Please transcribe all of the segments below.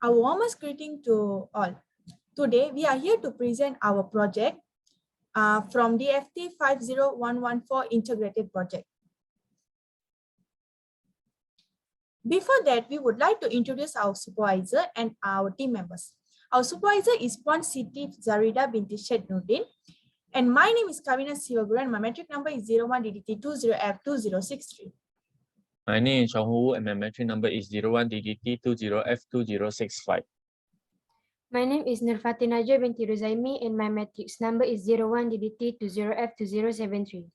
A warmest greeting to all. Today, we are here to present our project from the FT50114 integrated project. Before that, we would like to introduce our supervisor and our team members. Our supervisor is Puan Siti Zarida binti Syed Nurdin, and my name is Kavina Sivaguru, and my metric number is 01DDT20F2063. My name is Chong Hu, and my metric number is 01DDT20F2065. My name is Nurfati Najjar binti Ruzaimi, and my matrix number is 01DDT20F2073.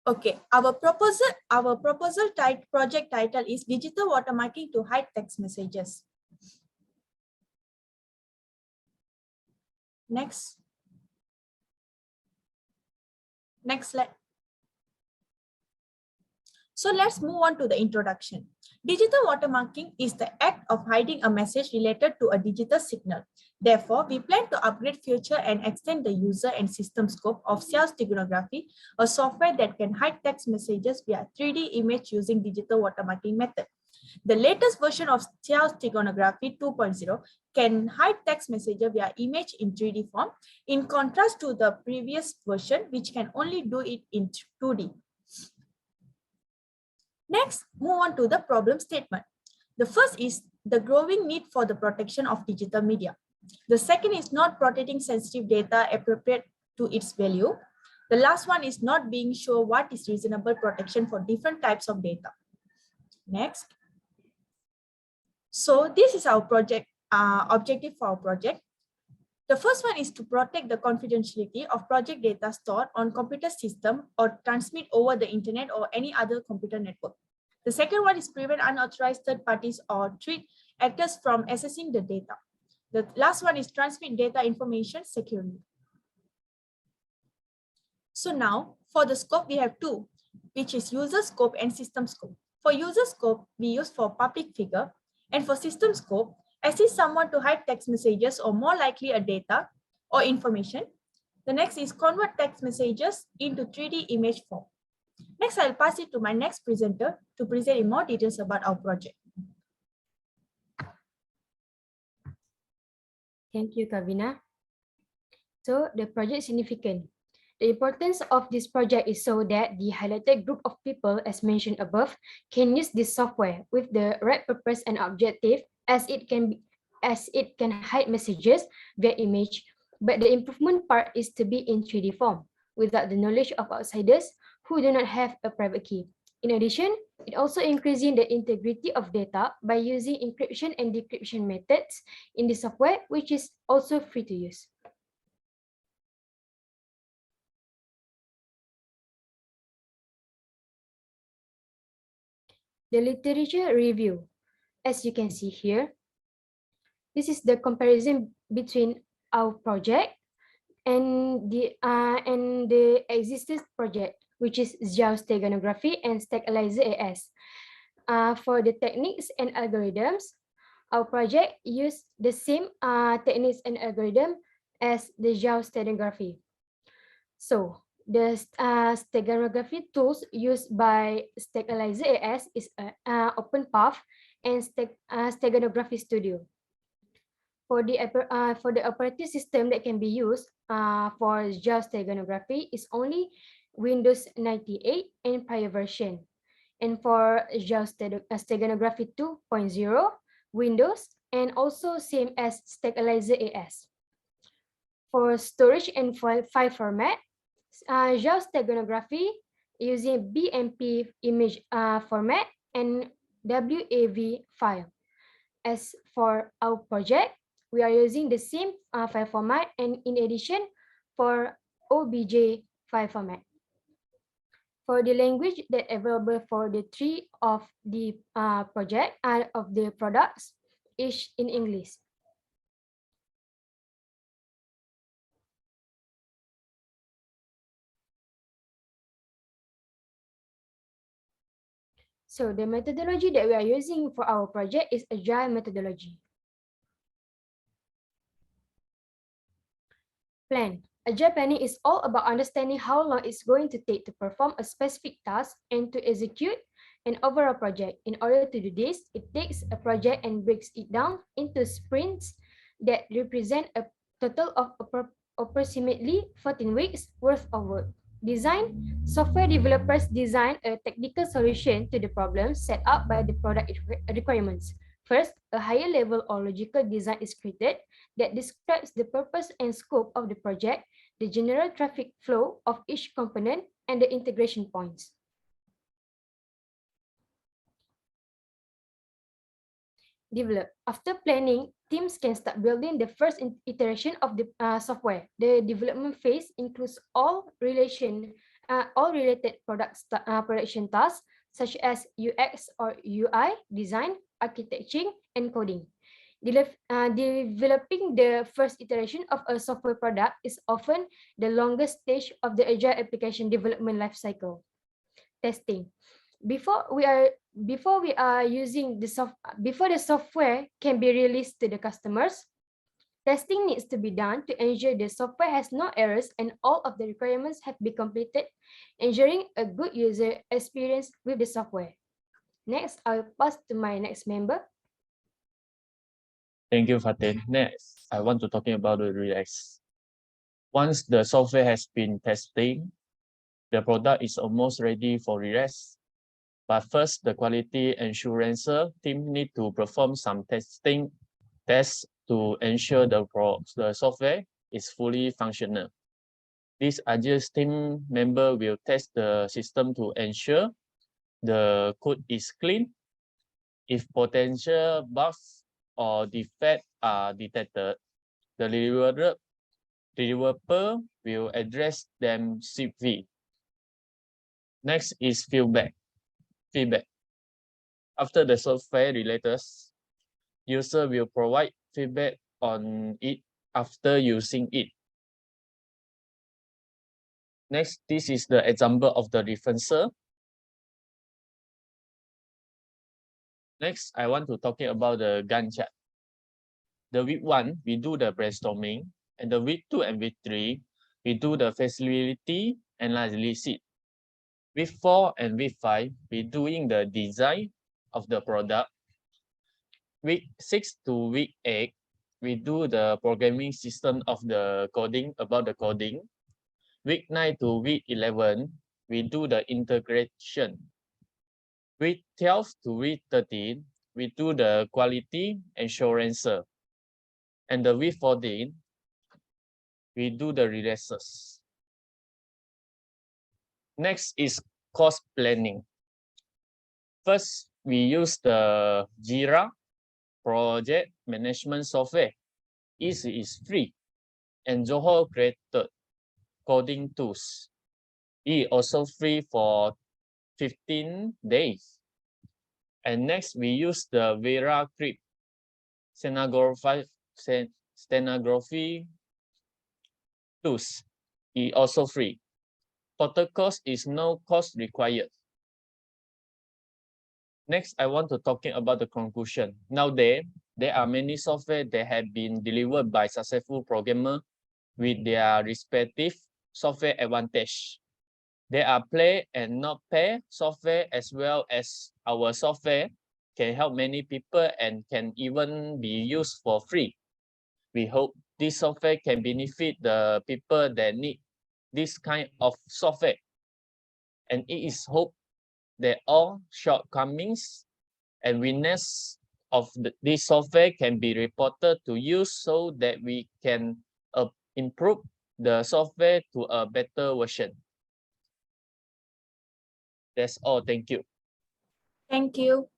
Okay, our project title is Digital Watermarking to Hide Text Messages. Next slide. So let's move on to the introduction. Digital watermarking is the act of hiding a message related to a digital signal. Therefore, we plan to upgrade, feature, and extend the user and system scope of steganography, a software that can hide text messages via 3D image using digital watermarking method. The latest version of steganography 2.0 can hide text messages via image in 3D form, in contrast to the previous version, which can only do it in 2D. Next, move on to the problem statement. The first is the growing need for the protection of digital media. The second is not protecting sensitive data appropriate to its value. The last one is not being sure what is reasonable protection for different types of data. Next. So this is our project objective for our project. The first one is to protect the confidentiality of project data stored on computer system or transmit over the internet or any other computer network. The second one is prevent unauthorized third parties or treat actors from accessing the data. The last one is transmit data information securely. So now for the scope, we have two, which is user scope and system scope. For user scope, we use for public figure, and for system scope, assist someone to hide text messages or more likely a data or information. The next is convert text messages into 3D image form. Next, I'll pass it to my next presenter to present in more details about our project. Thank you, Kavina. So the project is significant. The importance of this project is so that the highlighted group of people, as mentioned above, can use this software with the right purpose and objective, as it can hide messages via image, but the improvement part is to be in 3D form without the knowledge of outsiders who do not have a private key. In addition, it also increasing the integrity of data by using encryption and decryption methods in the software, which is also free to use. The literature review. As you can see here, this is the comparison between our project and the existing project, which is steganography and Stabilizer AS. For the techniques and algorithms, our project used the same techniques and algorithm as the steganography. So the steganography tools used by Stabilizer AS is OpenPath and Steganography Studio. For the operating system that can be used for steganography is only Windows 98 and prior version. And for steganography 2.0, Windows, and also same as Stabilizer AS. For storage and file format, steganography using BMP image format and WAV file. As for our project, we are using the same file format, and in addition for OBJ file format. For the language that available for the three of the project and of the products is in English. So the methodology that we are using for our project is Agile methodology. Plan. Agile planning is all about understanding how long it's going to take to perform a specific task and to execute an overall project. In order to do this, it takes a project and breaks it down into sprints that represent a total of approximately 14 weeks worth of work. Design: software developers design a technical solution to the problems set out by the product requirements. First, a higher level or logical design is created that describes the purpose and scope of the project, the general traffic flow of each component, and the integration points. Develop. After planning, teams can start building the first iteration of the software. The development phase includes all related production tasks such as UX or UI, design, architecture, and coding. Developing the first iteration of a software product is often the longest stage of the agile application development lifecycle. Testing. Before the software can be released to the customers, testing needs to be done to ensure the software has no errors and all of the requirements have been completed, ensuring a good user experience with the software. Next, I'll pass to my next member. Thank you, Fatin. Next, I want to talking about the release. Once the software has been tested, the product is almost ready for release. But first, the quality assurance team need to perform some tests to ensure the software is fully functional. This agile team member will test the system to ensure the code is clean. If potential bugs or defects are detected, the developer will address them swiftly. Next is feedback. After the software releases, user will provide feedback on it after using it. Next, this is the example of the referencer. Next, I want to talk about the Gantt chart. The week 1, we do the brainstorming, and the week 2 and week 3, we do the feasibility analysis. Week 4 and week 5, we doing the design of the product. Week 6 to week 8, we do the programming system of the coding, about the coding. Week 9 to week 11, we do the integration. Week 12 to week 13, we do the quality assurance. And the week 14, we do the releases. Next is cost planning. First, we use the Jira project management software. It is free, and Zoho created coding tools. It is also free for 15 days. And next, we use the Vera Crypt stenography tools. It is also free. Total cost is no cost required. Next, I want to talking about the conclusion. Nowadays, there are many software that have been delivered by successful programmers with their respective software advantage. There are play and not pay software, as well as our software can help many people and can even be used for free. We hope this software can benefit the people that need this kind of software. And it is hoped that all shortcomings and weakness of this software can be reported to use so that we can improve the software to a better version. That's all. Thank you. Thank you.